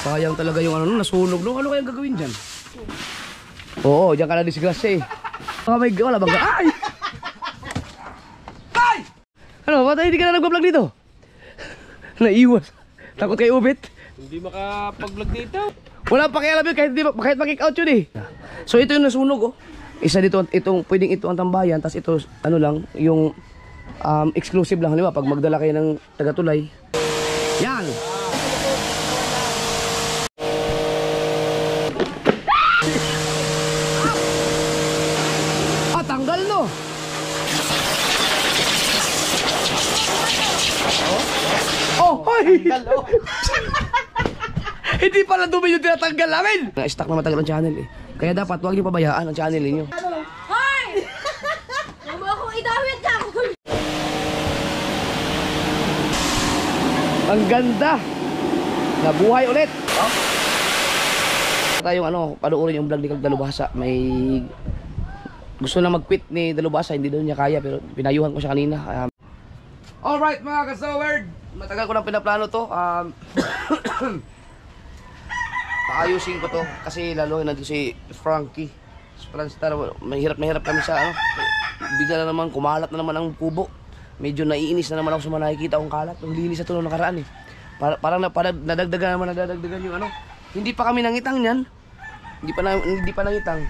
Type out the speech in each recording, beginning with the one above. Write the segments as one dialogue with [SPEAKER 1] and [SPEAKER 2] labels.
[SPEAKER 1] Sayang talaga yung ano, nasunog. No? Ano kayang gagawin dyan? Oo, dyan ka na disgrasya eh. Oh my God, wala bang ay! Ay! Ano, batay, hindi ka na nag-vlog dito? Naiwas. Takot kay Ubit?
[SPEAKER 2] Hindi makapag-vlog dito.
[SPEAKER 1] Wala pakialam yun, kahit mag-kick out yun eh. So ito yung nasunog oh. Isa dito, itong, pwedeng ito ang tambayan, tapos ito, ano lang, yung exclusive lang, di ba? Pag magdala kayo ng taga-tulay. Yan! Ah, tanggal no! Oh, hoy! Hindi pala dumi yung tinatanggal namin! Na-stuck na matagal ang channel eh. Kaya dapat huwag niyo pabayaan ang channel niyo.
[SPEAKER 3] Hoy! Huwag mo akong idawit ka!
[SPEAKER 1] Ang ganda! Nabuhay ulit! Oh. Tayong ano, panoorin yung vlog ni Kag Dalubhasa. May gusto na mag-quit ni Dalubhasa, hindi daw niya kaya pero pinayuhan ko siya kanina. Alright mga ka-Sowerd, matagal ko nang pinaplano to. Paayusin ko to kasi lalo na si Frankie. Franstar, mahirap kami sa ano. Bigla na naman, kumalat na naman ang kubo. Medyo naiinis na naman ako sa mga nakikita kong kalat. Ang linis na ito nung nakaraan eh. Parang nadagdagan yung ano. Hindi pa kami nangitang niyan. Hindi pa nangitang.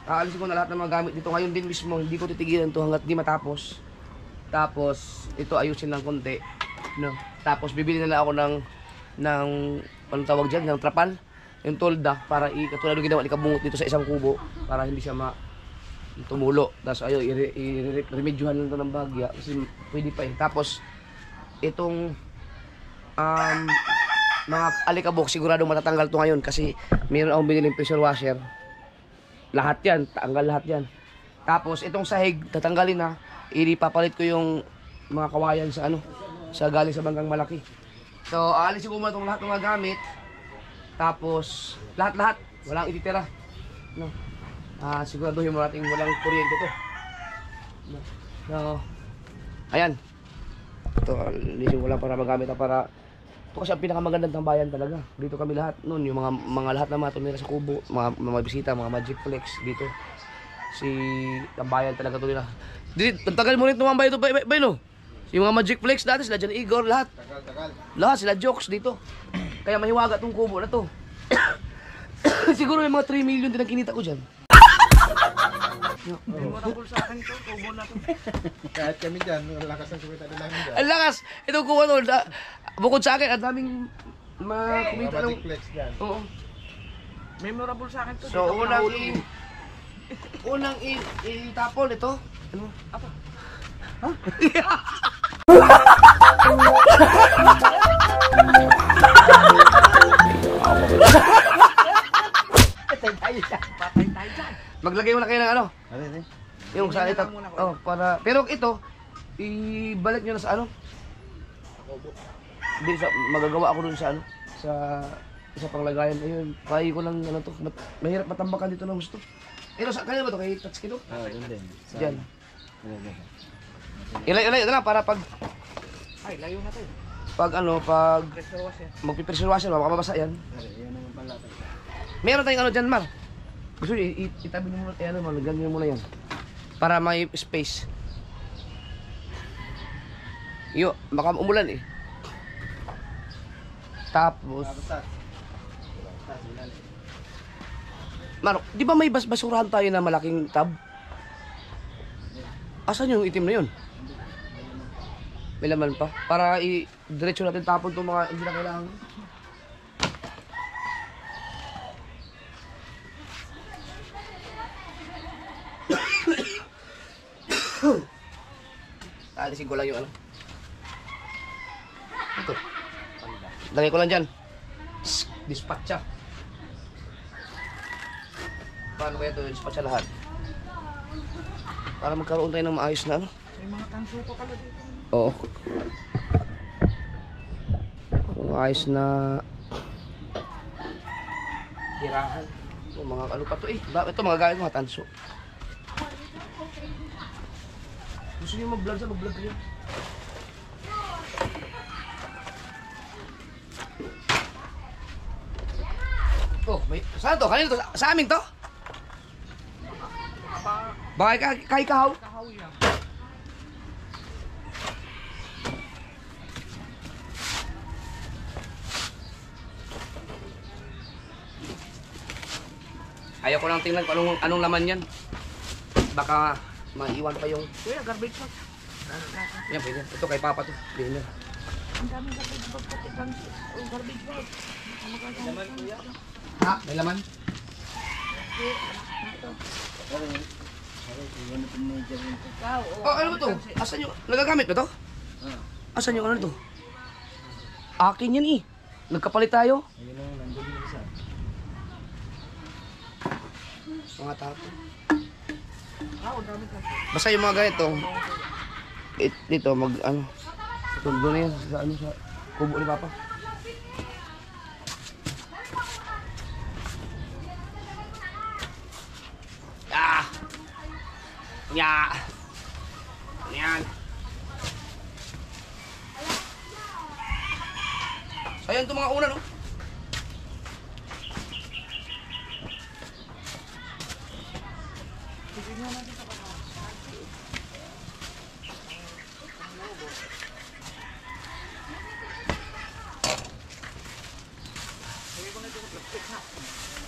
[SPEAKER 1] Aalisin ko na lahat ng mga gamit dito ngayon din mismo. Hindi ko titigilan to hanggat di matapos. Tapos ito ayusin lang konti, no. Tapos bibili na lang ako ng anong tawag diyan, ng trapal, yung tolda para katulad ng ginawa ni Kabungot dito sa isang kubo para hindi siya tumulo. Tapos ayo i-remedyohan lang to ng bagya kasi pwede pa eh. Tapos itong mga alikabok sigurado matatanggal to ngayon kasi mayroon akong biniling pressure washer. Lahat yan, tanggal lahat yan. Tapos itong sahig tatanggalin na. Ipapalit ko yung mga kawayan sa ano, sa galing sa Banggang Malaki. So aalisin ko muna itong lahat ng mga gamit. Tapos lahat walang ititira, no. Siguraduhin mo natin walang kuryente to, no. So ayan, ito alisin ko lang para magamit na para ito kasi ang pinakamagandang tambayan talaga. Dito kami lahat noon, yung mga lahat na mga tumira sa kubo, mga bisita, mga Magic Flex dito. Si tambayan talaga to nila. Tagal mo rin tumambay ito, no? Yung mga Magic Flex dati, sila dyan Igor, lahat. Lahat, sila Jokes dito. Kaya mahiwaga tong kubo na to. Siguro may mga 3 million din ang kinita ko dyan.
[SPEAKER 2] Memorable sa akin ito, kubo na to.
[SPEAKER 4] Kahit kami dyan, lakas ng kumita din namin dyan.
[SPEAKER 1] Ang lakas! Itong kubo to, bukod sa akin, at daming kumita ng...
[SPEAKER 4] Magic Flex dyan.
[SPEAKER 1] Oo.
[SPEAKER 2] Memorable sa akin to.
[SPEAKER 1] So, unang itapon ito. Ano?
[SPEAKER 2] Apa?
[SPEAKER 1] Ha?
[SPEAKER 2] Patay tayo dyan.
[SPEAKER 1] Maglagay mo na kayo ng ano?
[SPEAKER 4] Ano?
[SPEAKER 1] Yung sa itap. Oh, para pero ito ibalik niyo na sa ano? Hindi sa magagawa ako dun sa ano? Sa panglagayan. Ayun, kaya ko lang ano to. Mahirap matambakan dito ng gusto. Ito sa kanya ba to kay Tatsuki to?
[SPEAKER 4] Doon din.
[SPEAKER 1] Diyan. Ilay na lang para pag
[SPEAKER 2] Ay, layo na tayo.
[SPEAKER 1] pag
[SPEAKER 2] Pressure washer.
[SPEAKER 1] magpi-pressure washer, baka mabasa yan.
[SPEAKER 4] Yan naman pala.
[SPEAKER 1] Meron tayong ano dyan, Mar. Gusto nyo, itabi nyo muna, ano, malagyan nyo muna yan. Para may space. Yo, baka umulan eh. Tapos, Mar, di ba may basurahan tayo na malaking tub? Asan yung itim na yun? May laman pa. Para i-diretso natin tapon itong mga hindi na kailangan. Alisin ko lang yung ano. Ito. Lagay ko lang dyan. Dispatcha. Paano kaya ito? Dispatcha lahat. Para magkaroon tayo ng maayos na ano.
[SPEAKER 2] May mga tanso pa pala dito.
[SPEAKER 1] Oo. Maayos na tirahan. Ito, mga ano pa to eh. Ito mga gamit mga tanso. Gusto niyo mag-vlog sa mag-vlog kayo. Oh, may... Saan to? Kanino to? Sa amin to? Baka kay kahaw?
[SPEAKER 2] Kahaw yan.
[SPEAKER 1] Ayaw ko lang tingnan kung anong laman yan. Baka maiwan pa yung...
[SPEAKER 2] Kuya, garbage bag.
[SPEAKER 1] Yan, pwede. Ito kay Papa to. Pwede na.
[SPEAKER 2] Ang daming garbage bag pati garbage bag.
[SPEAKER 4] Naman kuya.
[SPEAKER 1] Ha? May laman? Oh, ano ba to? Asan yung... Nagagamit ba to? Asan yung ano to? Akin yan eh. Nagkapalit tayo.
[SPEAKER 4] Ayun ang nandun yung isa.
[SPEAKER 1] Mga tapo.
[SPEAKER 2] Ang daming garbage.
[SPEAKER 1] Basta yung mga ganito. Dito, mag ano. Tundo na yan sa ano sa kubo ni Papa. Ah! Ya! Yan. So, ayan itong mga una, no?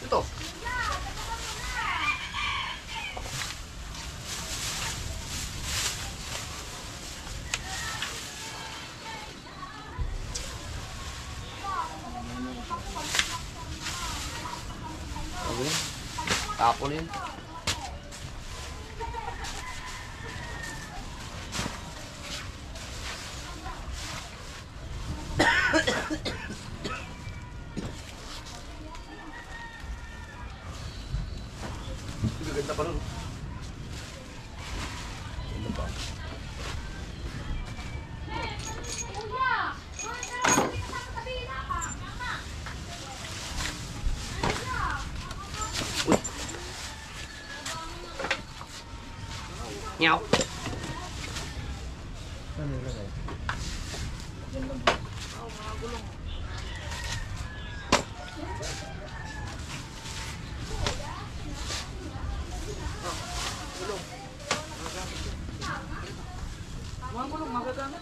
[SPEAKER 1] Ito. Okay. Tapon yun. Ganda pa nun. Ganda pa. Uy. Nyaw.
[SPEAKER 4] Ano yung lagay?
[SPEAKER 2] Mga gulong, magagamit.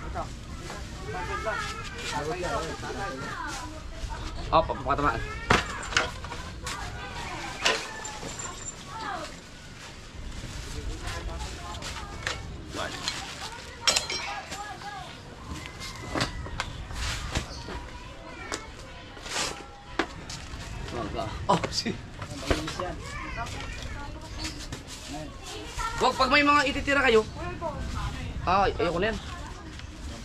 [SPEAKER 2] Ito. Garbage bag.
[SPEAKER 1] Oh, papatamaan. Oh, si. Wag pag may mga ititira kayo. Ayoko na yan.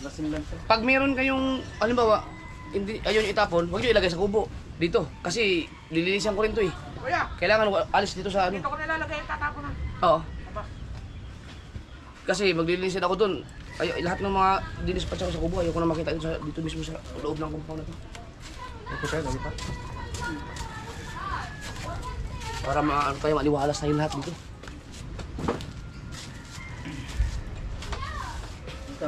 [SPEAKER 4] Lasing lang to.
[SPEAKER 1] Pag meron kayong, halimbawa, hindi, ayun itapon, huwag nyo ilagay sa kubo. Dito. Kasi lilinisan ko rin to eh.
[SPEAKER 2] Kuya,
[SPEAKER 1] Kailangan alis dito sa ano.
[SPEAKER 2] dito ko nilalagay yung tatapon na.
[SPEAKER 1] Oo.
[SPEAKER 2] Aba.
[SPEAKER 1] Kasi maglilinisin ako dun. Ay, lahat ng mga dinispat ko sa kubo, ayoko na makita dito mismo sa loob ng compound na to.
[SPEAKER 4] Ito tayo, lagi pa.
[SPEAKER 1] Para ano tayo, maliwalas na yung lahat dito.
[SPEAKER 4] Ito.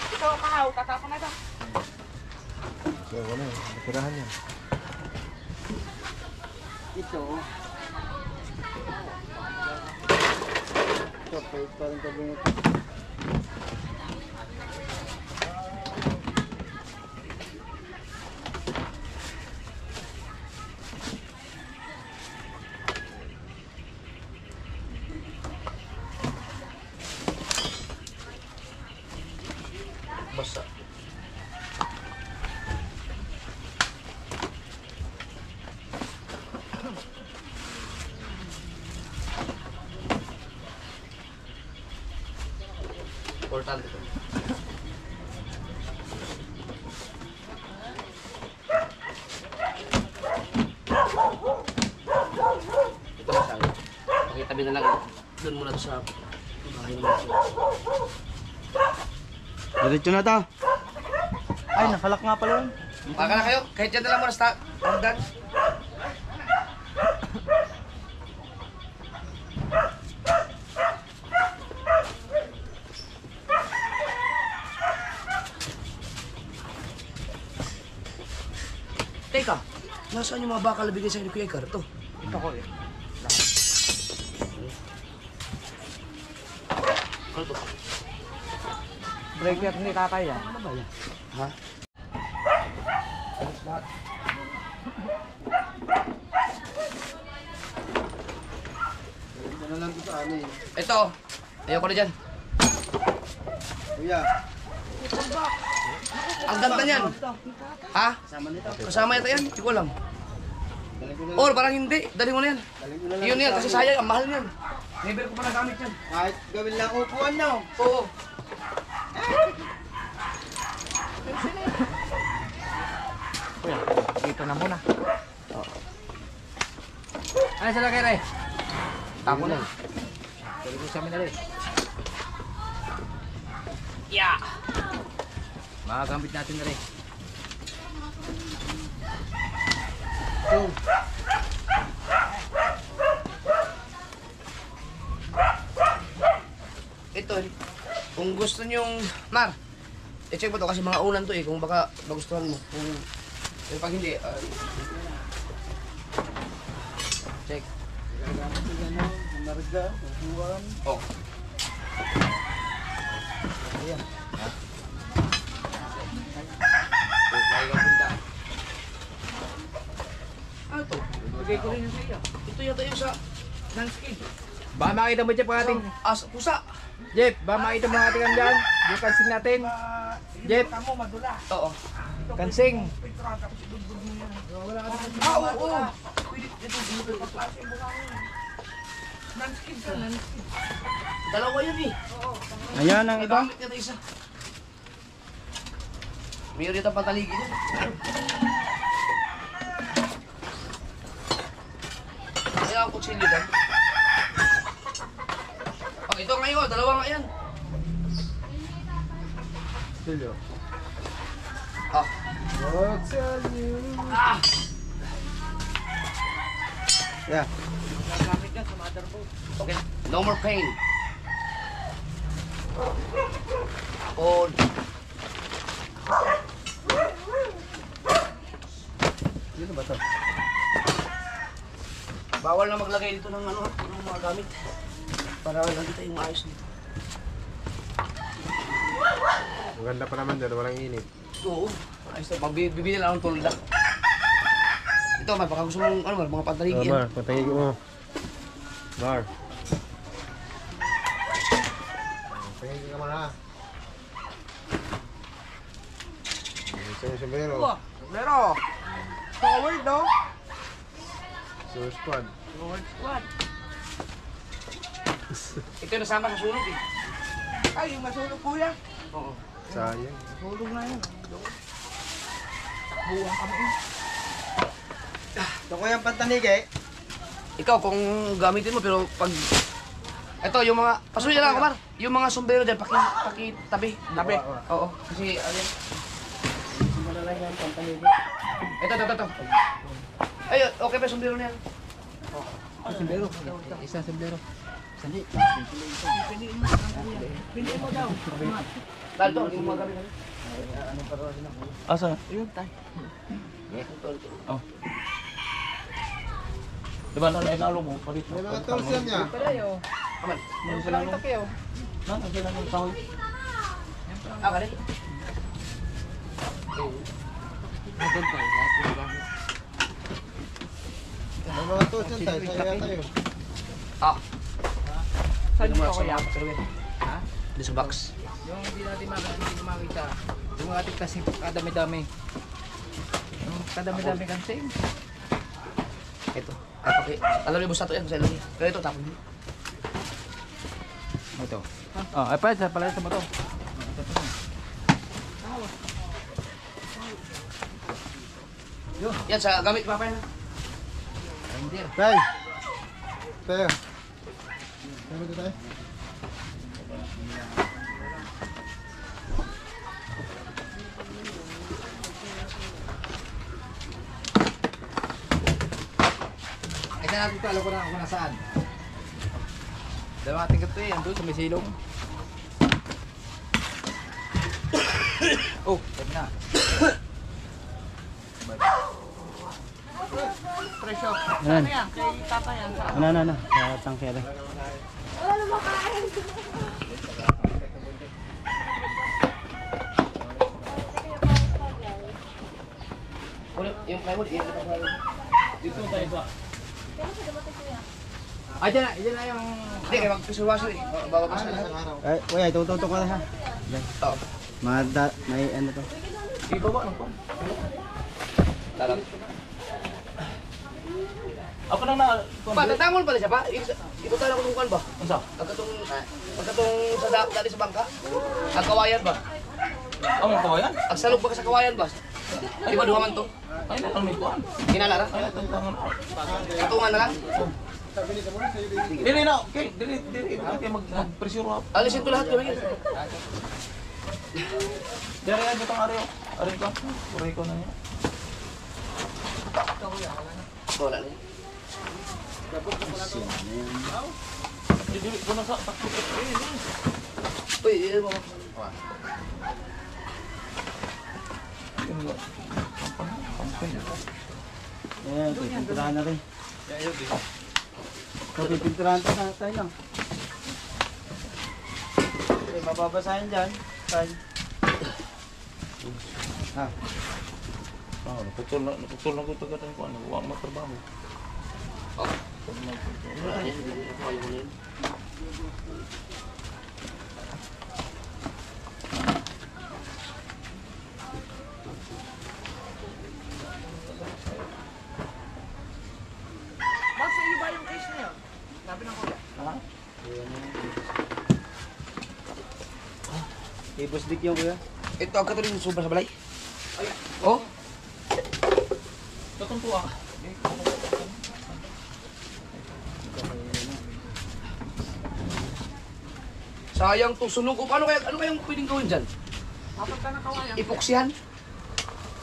[SPEAKER 2] Ito, kahaw, tatapon na ito.
[SPEAKER 4] So, ano yun? Natirahan yan.
[SPEAKER 2] Ito.
[SPEAKER 4] Ito, parang kabungot.
[SPEAKER 1] Basta. Importante to. Ito na siya. Pakitabi na lang. Doon muna to sa bahay naman.
[SPEAKER 4] Diretso na to. Ay, nakalak nga pala yun.
[SPEAKER 1] Baka na kayo, kahit dyan na lang muna sa hagdan. Teka, nasaan yung mga bakal na bigay sa'yo ni Kuya Edgar? Ito.
[SPEAKER 5] Ito ko eh.
[SPEAKER 1] Ano to?
[SPEAKER 5] Breaker ni tatay yan.
[SPEAKER 1] Ha? Alis lahat.
[SPEAKER 4] Ito na lang ko sa ano eh.
[SPEAKER 1] Ito. Ayoko na dyan.
[SPEAKER 4] Kuya.
[SPEAKER 1] Ang ganda niyan. Ha? Kasama yata yan? Hindi ko alam.
[SPEAKER 4] Daling ko na
[SPEAKER 1] Or parang hindi. Dali mo na yan.
[SPEAKER 4] Daling ko na lang.
[SPEAKER 1] Yun yan. Kasi sayang. Ang mahal niyan. Never ko pa nagamit yan.
[SPEAKER 4] Kahit gawin lang upuan no.
[SPEAKER 1] Oo.
[SPEAKER 5] Kuya, dito na muna. Ano sa laki rin?
[SPEAKER 1] Tako na.
[SPEAKER 5] Pwede ko sa amin na rin.
[SPEAKER 1] Yeah.
[SPEAKER 5] Makagamit natin na rin.
[SPEAKER 4] So,
[SPEAKER 1] Ito. Kung gusto nyong... Mar. I-check mo to kasi mga unan to eh. Kung baka magustuhan mo. Kung... pag hindi... check.
[SPEAKER 4] gagamit ko gano'n. Narga, upuan.
[SPEAKER 1] Oh.
[SPEAKER 4] Ayan.
[SPEAKER 1] Lagi kang punta. Ano to? Bigay ko rin yung sa iyo. Ito yata yung sa landscape.
[SPEAKER 5] Baka makita mo Jeff ang ating...
[SPEAKER 1] Pusa.
[SPEAKER 5] Jeff, baka makita mo ang ating andyan. Yung kansing natin. Jeff,
[SPEAKER 1] Oo.
[SPEAKER 5] kansing.
[SPEAKER 1] Oo. Pwede ito dito. Landscape ka, landscape. Dalawa yun eh.
[SPEAKER 5] Ayan ang
[SPEAKER 1] May
[SPEAKER 5] iba.
[SPEAKER 1] bakit ito isa. Mayroon dito ang pataligi niya. Kaya ang kutsilyo dyan. Oh, ito ngayon, dalawa nga yan.
[SPEAKER 4] Silyo.
[SPEAKER 1] Ah.
[SPEAKER 4] What's on you?
[SPEAKER 1] Ah!
[SPEAKER 4] Yeah.
[SPEAKER 5] Nagamit ka sa motherboard.
[SPEAKER 1] Okay, no more pain. Hold.
[SPEAKER 4] Dito ba to?
[SPEAKER 1] Bawal na maglagay dito ng ano, ng mga gamit. Para lang kita yung maayos nito.
[SPEAKER 4] Maganda pa naman dyan, walang init.
[SPEAKER 1] Oo, ayos na. Bibili lang ng tulda. Ito, man, baka gusto mong, ano, mga pantaligi yan.
[SPEAKER 4] Bar, patangin mo. Bar. Patangin ka muna. Isa yung sombrero.
[SPEAKER 5] Pero, forward no?
[SPEAKER 4] Sur squad.
[SPEAKER 5] Forward squad.
[SPEAKER 1] Ito yung nasama sa sunog eh.
[SPEAKER 5] Ay, yung masunog kuya.
[SPEAKER 1] Oo.
[SPEAKER 4] Sayang.
[SPEAKER 5] Masunog na yun. Takbuhan kami eh.
[SPEAKER 4] Ito ko yung pantanig eh.
[SPEAKER 1] Ikaw, kung gamitin mo, pero pag... Ito, yung mga... Pasuya lang, Kumar. Yung mga sombrero dyan, tabi.
[SPEAKER 5] Tabi.
[SPEAKER 1] Oo. Kasi, ano yan? Ito. Ay, okay pa yung sombrero na yan.
[SPEAKER 5] Sombrero. Isa sombrero.
[SPEAKER 1] Dahil to, yung mga gamit.
[SPEAKER 5] Asa? Ayun, tay. Oh. Diba na nalo mo? Palit mo.
[SPEAKER 4] May mga tools yan niya.
[SPEAKER 1] Aman.
[SPEAKER 5] Meron sila ng takyo. Ano sila ng kahoy?
[SPEAKER 1] Ah, kali.
[SPEAKER 5] Doon tayo.
[SPEAKER 4] May mga tools yan tayo. Saya tayo.
[SPEAKER 1] Ah.
[SPEAKER 5] Saan
[SPEAKER 1] Yung
[SPEAKER 5] mo
[SPEAKER 1] mga
[SPEAKER 5] ako yan?
[SPEAKER 1] sa mga
[SPEAKER 5] Ha?
[SPEAKER 1] Dito sa box.
[SPEAKER 5] Yung hindi natin makita. Yung ating kasing kadami-dami. Yung kadami-dami kasing.
[SPEAKER 1] Ito. Okay. Alam niyo basta to yan. Sa ilagay. Pero ito, tapon niyo.
[SPEAKER 5] Ito. Oh, ay pa, pala sa mo to.
[SPEAKER 1] Yan, sa gamit pa pa yan.
[SPEAKER 5] Reindeer.
[SPEAKER 4] Tay! Tayo. Tayo ba tayo?
[SPEAKER 5] Ay, saan natin ito? Alam ko na kung nasaan. Dalawa ating ito eh. Andun sa may silong. Oh, pwede na. Presyo.
[SPEAKER 2] Ayan.
[SPEAKER 5] Ano yan? Kay tata yan. Sa
[SPEAKER 2] Ano. Sa tangkere.
[SPEAKER 3] Wala na makain.
[SPEAKER 1] Yung plywood, yan.
[SPEAKER 5] dito tayo sa.
[SPEAKER 3] Kaya sa dumating ko yan.
[SPEAKER 5] Ay, dyan na yung...
[SPEAKER 1] Hindi, kaya mag-pressure washer eh. Bababas na.
[SPEAKER 2] Ay, kuya, itututok ko na ha.
[SPEAKER 1] Oo.
[SPEAKER 2] May ano to.
[SPEAKER 5] Ibaba ng po.
[SPEAKER 1] Talag.
[SPEAKER 5] Ako nang na...
[SPEAKER 1] Pa, tatangon pala siya pa? Ito talaga kung kan ba?
[SPEAKER 5] Ano sa?
[SPEAKER 1] Pagkatong dati sa bangka? Ang kawayan ba?
[SPEAKER 5] Ang mga kawayan?
[SPEAKER 1] Ang salog ba ka sa kawayan ba? Di ba duha man to?
[SPEAKER 5] Ay, na may kuhan.
[SPEAKER 1] Kinalara?
[SPEAKER 5] Ay, tangan.
[SPEAKER 1] Katungan na lang?
[SPEAKER 5] Dili na, okay. Dili. Okay, mag-pressure up.
[SPEAKER 1] Alisin to lahat kami.
[SPEAKER 5] Dari yan, itong ari. Ari ko. Uray ko na niya.
[SPEAKER 1] Wala na.
[SPEAKER 5] Dili ko na sa takot.
[SPEAKER 1] Uy, yan mo.
[SPEAKER 2] Ayan, pipinturahan na rin. So, pipinturahan tayo lang. Okay, mababasahin dyan. Tayo. Ha?
[SPEAKER 5] Naputol na ko tagatan ko. Ano, huwag magtrabaho.
[SPEAKER 1] Bakit sa iyo ba yung case na yun? Sabi ng kuya.
[SPEAKER 5] Ha?
[SPEAKER 2] Ibus dik yung kuya.
[SPEAKER 1] Ito ang katulad ng sobra sa balay. Oh?
[SPEAKER 5] Katong tuwa.
[SPEAKER 1] Sayang to, sunog ko. Ano kayang pwedeng gawin dyan?
[SPEAKER 5] Dapat ka na kawayan.
[SPEAKER 1] Ipoksihan?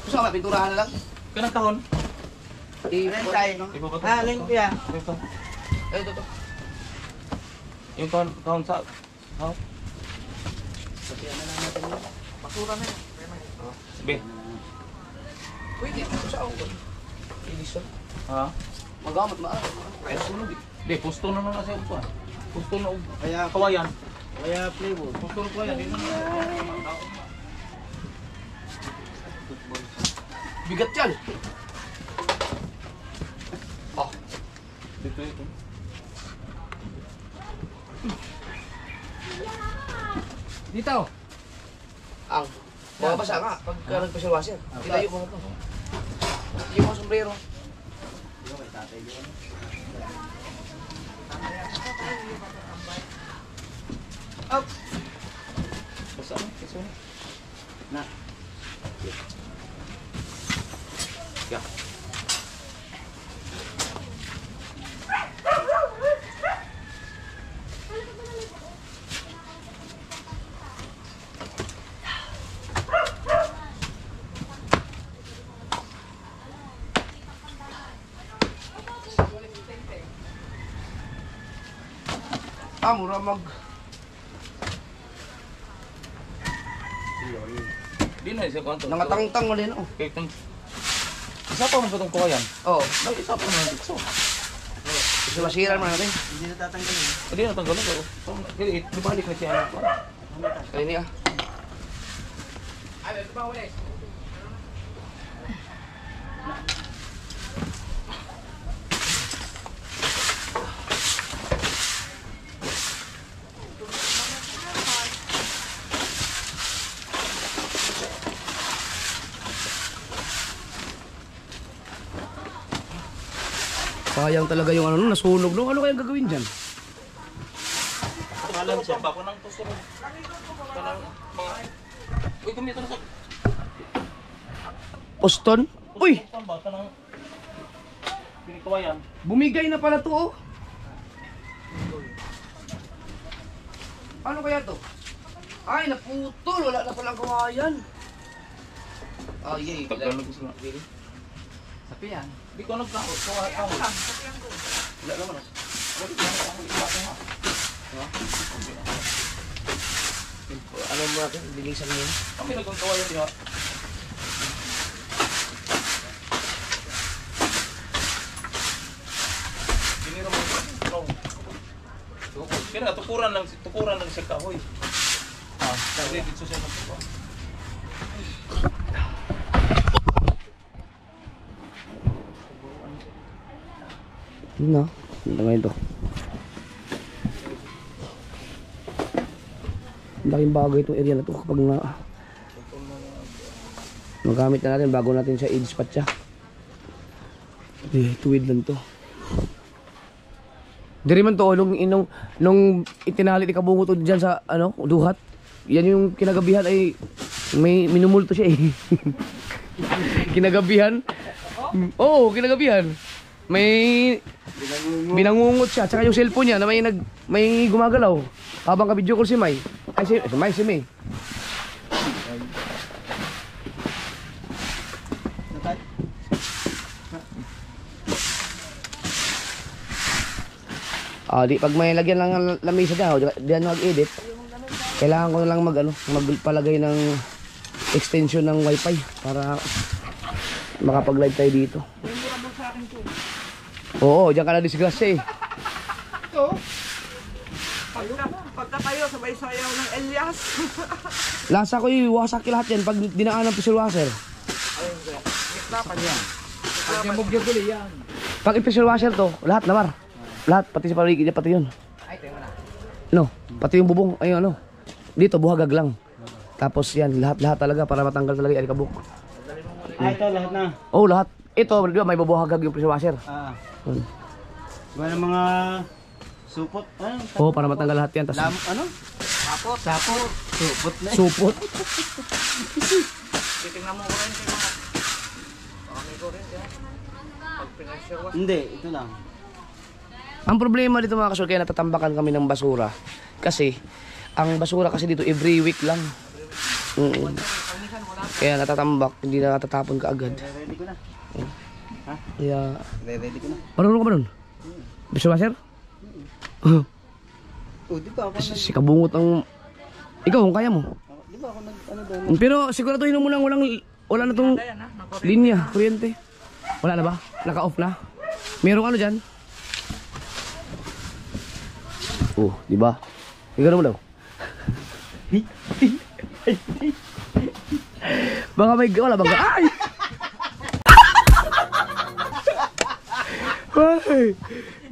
[SPEAKER 1] Gusto ka ba, pinturahan na lang?
[SPEAKER 5] Kanang kahon. Iba ba ito?
[SPEAKER 2] Ling kuya.
[SPEAKER 5] Ito.
[SPEAKER 1] Ito.
[SPEAKER 5] Yung kahon sa... Ha?
[SPEAKER 1] Basura na yan.
[SPEAKER 5] Be.
[SPEAKER 1] Pwede, ito sa ako. Ilis yan.
[SPEAKER 5] Ha?
[SPEAKER 1] Magamot, kaya sunog eh.
[SPEAKER 5] Di, pusto na lang kasi ito. Pusto na og
[SPEAKER 2] Kaya,
[SPEAKER 5] kawayan.
[SPEAKER 2] kaya flavor.
[SPEAKER 5] Pusto na kawayan. Di na.
[SPEAKER 1] Bigat yan. Oh,
[SPEAKER 5] Dito ito. Dito.
[SPEAKER 1] ang mababasa nga pagka nagpa-pressure washer. Ilayo mo na to. Yung mga sombrero. Up.
[SPEAKER 5] Basta ano? Kasi ano?
[SPEAKER 2] Na.
[SPEAKER 5] Ya.
[SPEAKER 1] Mura mag...
[SPEAKER 5] Di na isa kanto.
[SPEAKER 1] Nangatangtang mo din, oh.
[SPEAKER 5] Kaya itong... Isa pa man sa itong kawayan.
[SPEAKER 1] Oo.
[SPEAKER 5] Isa pa man dito.
[SPEAKER 1] Gusto masiran mo natin.
[SPEAKER 2] Hindi na tatanggalin.
[SPEAKER 5] Hindi na tanggalin ko. Kaya ibalik na siya.
[SPEAKER 1] Kanini ah. Sayang talaga yung ano, nasunog no. Ano kayang gagawin dyan?
[SPEAKER 5] Alam siya. Bako nang tusunod. Kanang mga... Uy, kumita na sa...
[SPEAKER 1] Poston? Uy!
[SPEAKER 5] Saan ba? Kanang... Pinikawayan.
[SPEAKER 1] Bumigay na pala to, oh. Ano kaya to? Ay, naputol. Wala na palang kawayan. Ah, yay.
[SPEAKER 5] Tagkalog ko sila.
[SPEAKER 2] Sapi yan.
[SPEAKER 5] Di ko nagkakot. Kawayan.
[SPEAKER 1] Wala naman ah. Ano mo natin? Linisan mo yun.
[SPEAKER 5] Kami nagkakawayan diha.
[SPEAKER 6] na, tukuran lang sa kahoy. Ready to siya ng tukuran.
[SPEAKER 1] Yun na. Yun na ngayon to. Laking bagay itong area na to kapag magamit na natin bago natin siya i-dispatch siya. Tuwid lang to. Diri man to, nung itinali ni Kabungo to dyan sa duhat. Yan yung kinagabihan ay may minumulto siya eh. Kinagabihan. Oo, kinagabihan. May binangungot siya, tsaka yung cellphone niya na may gumagalaw habang ka-video call si May. Ay si May. Di pag may lagyan lang ng lamesa dyan, diyan mag-edit. Kailangan ko na lang magpalagay ng extension ng wifi para makapag-live tayo dito. Oo, diyan ka na disgrasya eh.
[SPEAKER 2] Pagka kayo, sabay sayaw ng Elias.
[SPEAKER 1] Lasa ko yung wasak lahat yan pag dinaan ng pressure washer.
[SPEAKER 5] Pag niya magyaguli yan.
[SPEAKER 1] Pag pressure washer to, lahat namar. Lahat, pati sa paligid niya, pati yun.
[SPEAKER 5] Ay, tayo mo na.
[SPEAKER 1] No, pati yung bubong, ay dito, buhagag lang. Tapos yan, lahat talaga para matanggal talaga yung alikabok.
[SPEAKER 7] Ito lahat na.
[SPEAKER 1] Oh, lahat. Ito, di ba, may bubuhagag yung pressure washer.
[SPEAKER 7] Iba ng mga supot.
[SPEAKER 1] Oo, para matanggal lahat yan. Tas,
[SPEAKER 7] Sapot. Supot na.
[SPEAKER 1] supot.
[SPEAKER 2] Titingnan mo ko rin kay mga. Baka may kurent yan. Pag pinag-share
[SPEAKER 7] Hindi, ito lang.
[SPEAKER 1] Ang problema dito mga kasol, kaya natatambakan kami ng basura. Kasi, ang basura kasi dito every week lang. Kaya natatambak, hindi na natatapon kaagad.
[SPEAKER 7] Ready ko na.
[SPEAKER 1] Kaya,
[SPEAKER 7] Ready ko na.
[SPEAKER 1] marunong ka ba nun? Pressure washer?
[SPEAKER 7] Di ba ako
[SPEAKER 1] Si Kabungot ang... Ikaw, kung kaya mo.
[SPEAKER 7] Di ba ako doon?
[SPEAKER 1] Pero siguraduhin mo lang wala na tong linya, kuryente. Wala na ba? Naka-off na? Merong dyan? Oh, di ba? Tignan mo daw. Baka may wala bang ay! Ay!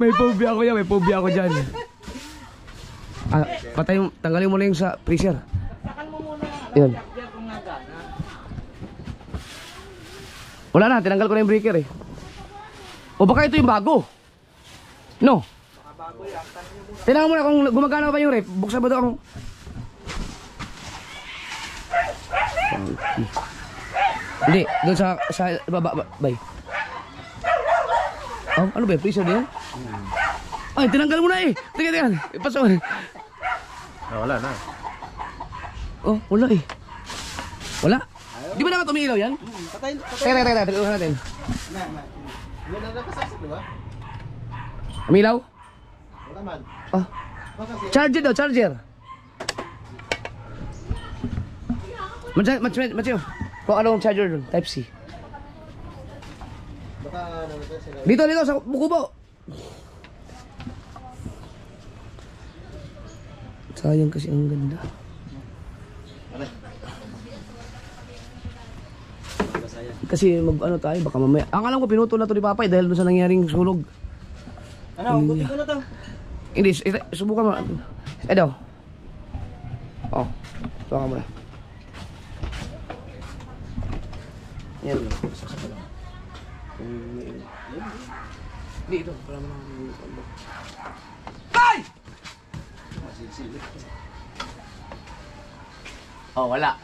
[SPEAKER 1] May phobia ako yan, may phobia ako dyan. Tanggalin mo na yung sa freezer. Yan. Wala na, tinanggal ko na yung breaker eh. O baka ito yung bago? No? Tinanggal mo na kung gumagana pa yung ref. Buksan ba ito ang... Hindi, doon sa baba, bay. Oh, ano ba? Freezer din? Ay, tinanggal mo na eh. Tingnan. Ipasok.
[SPEAKER 4] Wala na.
[SPEAKER 1] Oh, wala eh. Wala. Di ba naman tumilaw yan?
[SPEAKER 7] Patay.
[SPEAKER 1] Teka, tignan natin.
[SPEAKER 7] Wala na kasasok, di ba?
[SPEAKER 1] Umilaw?
[SPEAKER 7] Wala man.
[SPEAKER 1] Ah. Charger daw, charger. Matyo. Kung anong charger doon, type C.
[SPEAKER 7] Baka naman sila.
[SPEAKER 1] Dito, sa bukubo. Sayang kasi ang ganda. Kasi tayo, baka mamaya. Ang alam ko, pinutol na to ni Papay dahil doon sa nangyaring sunog.
[SPEAKER 7] Ano, buti ko na to.
[SPEAKER 1] Hindi, subukan mo. Daw. Oh, subukan mo na. Yan lang. Hindi, ito. Para mo na. Ay! Oh, wala.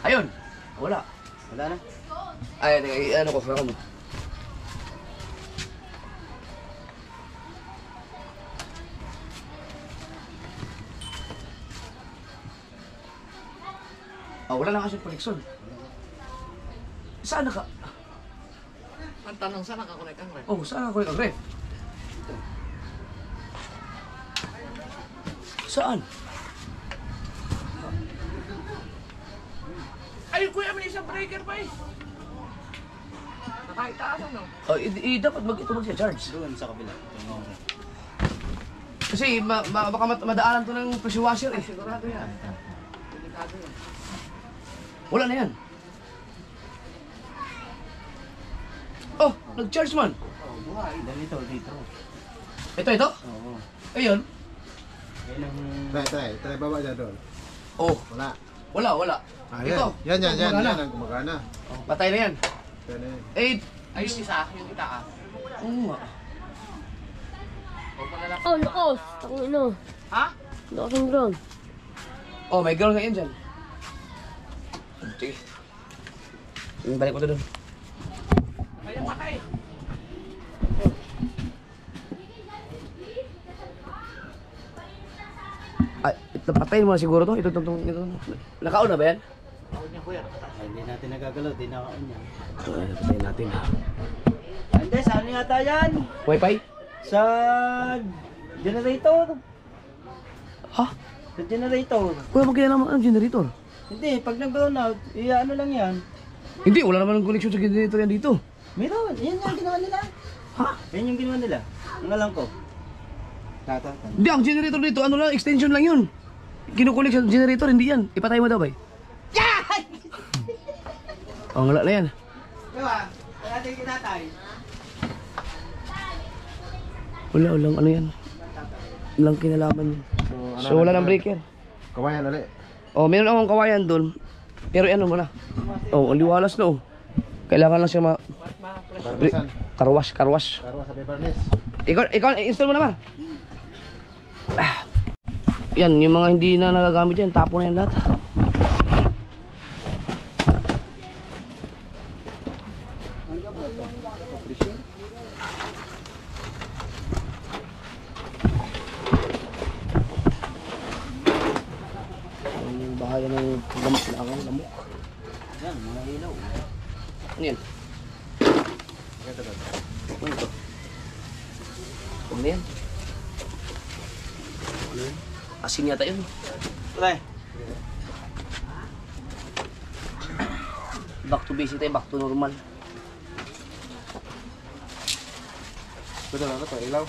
[SPEAKER 1] Ayun. Wala.
[SPEAKER 7] Wala na.
[SPEAKER 1] Ay, ano ko, subukan mo. Wala na kasi connection. Saan naka?
[SPEAKER 2] Ang tanong, saan nakakonect ang ref?
[SPEAKER 1] Oh, saan naka-connect ang ref? Saan?
[SPEAKER 2] Ay, kuya, may isang breaker pa eh. Nakaitaas ano?
[SPEAKER 1] Oh, dapat ito mag-charge.
[SPEAKER 7] Doon sa kabila.
[SPEAKER 1] Kasi baka madaanan to ng pressure washer eh. Sigurado yan. Wala na yan. Oh, nag-charge man.
[SPEAKER 7] Oh, buhay. Dito, dito.
[SPEAKER 1] Ito?
[SPEAKER 7] Oo.
[SPEAKER 1] Ayun.
[SPEAKER 7] Yan ang...
[SPEAKER 4] Try, baba dyan doon.
[SPEAKER 1] Oh,
[SPEAKER 4] Wala.
[SPEAKER 1] wala.
[SPEAKER 4] Ah,
[SPEAKER 1] Ito.
[SPEAKER 4] yan.
[SPEAKER 1] Ito, gumagana.
[SPEAKER 4] Yan ang gumagana.
[SPEAKER 1] Oh, patay na yan.
[SPEAKER 4] Yan na yan.
[SPEAKER 1] Eh,
[SPEAKER 5] Ayun isa, yung itaas.
[SPEAKER 1] oo nga.
[SPEAKER 3] Oh, lakas. Takong ino.
[SPEAKER 5] Ha?
[SPEAKER 3] Lakas ng ground.
[SPEAKER 1] Oh, may girl nga yan dyan. Sige. Balik ko to doon.
[SPEAKER 5] Kaya patay.
[SPEAKER 1] Ay, patayin mo na siguro to. Ito. Nakaon na ba yan?
[SPEAKER 7] Ay, hindi natin nagagalaw. Di nakaon niya.
[SPEAKER 1] Patayin natin.
[SPEAKER 7] Hindi, saan yata yan?
[SPEAKER 1] Wi-Fi?
[SPEAKER 7] Sa... generator.
[SPEAKER 1] Ha?
[SPEAKER 7] Sa generator.
[SPEAKER 1] Wala mo kinalaman ang generator.
[SPEAKER 7] Hindi, pag nag-brown out, ano lang yan.
[SPEAKER 1] Hindi, wala naman ang connection sa generator yan dito.
[SPEAKER 7] Meron, yan yung ginawa nila.
[SPEAKER 1] Ha?
[SPEAKER 7] Yan yung ginawa nila. Ang alam ko. Tata.
[SPEAKER 1] Hindi, ang generator dito, ano lang, extension lang yun. Kinukulik sa generator, hindi yan. Ipatay mo daw ba? Yan! Oh, wala na yan.
[SPEAKER 7] Diba? Kaya natin kinatay.
[SPEAKER 1] Walang ano yan. Walang kinalaman yun. So, wala ng breaker.
[SPEAKER 4] Kawayan ulit.
[SPEAKER 1] Oh, meron akong kawayan doon. Pero ano mo na. Oh, ang liwalas na oh. Kailangan lang siya
[SPEAKER 4] Barbasan.
[SPEAKER 1] karwas.
[SPEAKER 4] Karwa sa Bevernes.
[SPEAKER 1] Ikaw, install mo naman. Yan, yung mga hindi na nagagamit yan, tapo na yan lahat. Yung bahaya ng lamok.
[SPEAKER 7] Yan, mga ilaw.
[SPEAKER 1] Ano yan? Ano ito? Ano yan? Ano yan? Asin yata yun.
[SPEAKER 7] Pre.
[SPEAKER 1] Back to basic tayo, back to normal.
[SPEAKER 4] Ito na ito, ilaw.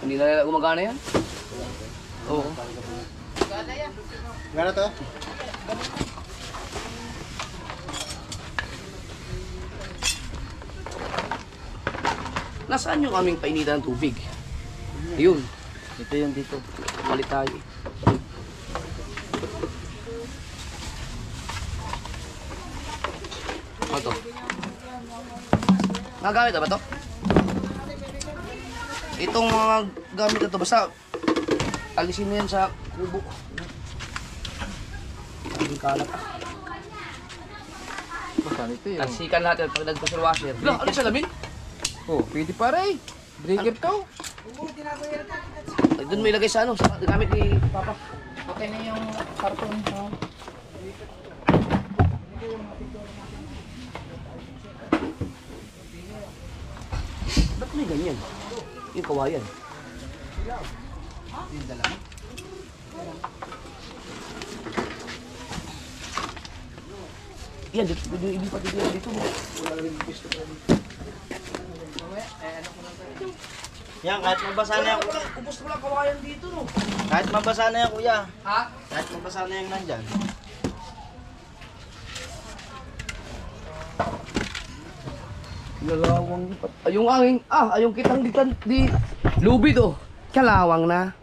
[SPEAKER 1] Hindi na gumagana yan? Oo.
[SPEAKER 4] Gana to?
[SPEAKER 1] Nasaan yung aming painitan ng tubig? Yun.
[SPEAKER 7] Ito yung dito.
[SPEAKER 1] Malit tayo. Ano to? Nagamit na ba to? Itong mga gamit na to, basta alisin mo yan sa kubo. Ang kalat.
[SPEAKER 5] Saan ito yun?
[SPEAKER 1] Talsikan natin pag nag-pressure washer. Wala, ano sa lamin?
[SPEAKER 5] Oh, pwede pare. Breaker to.
[SPEAKER 1] Ay, doon mo ilagay sa ano, sa gamit ni Papa.
[SPEAKER 5] Okay na yung karton. Oh.
[SPEAKER 1] Ba't may ganyan? Yung kawayan. Yan, hindi pa dito. Wala rin gusto ko.
[SPEAKER 7] Yan, kahit mabasa na yan.
[SPEAKER 1] Ubus mo lang kawayan dito, no?
[SPEAKER 7] Kahit mabasa na yan, kuya.
[SPEAKER 1] Ha?
[SPEAKER 7] Kahit mabasa na yan nandyan.
[SPEAKER 1] Lalawang yung angin, yung kitang di lubid oh. Kalawang na.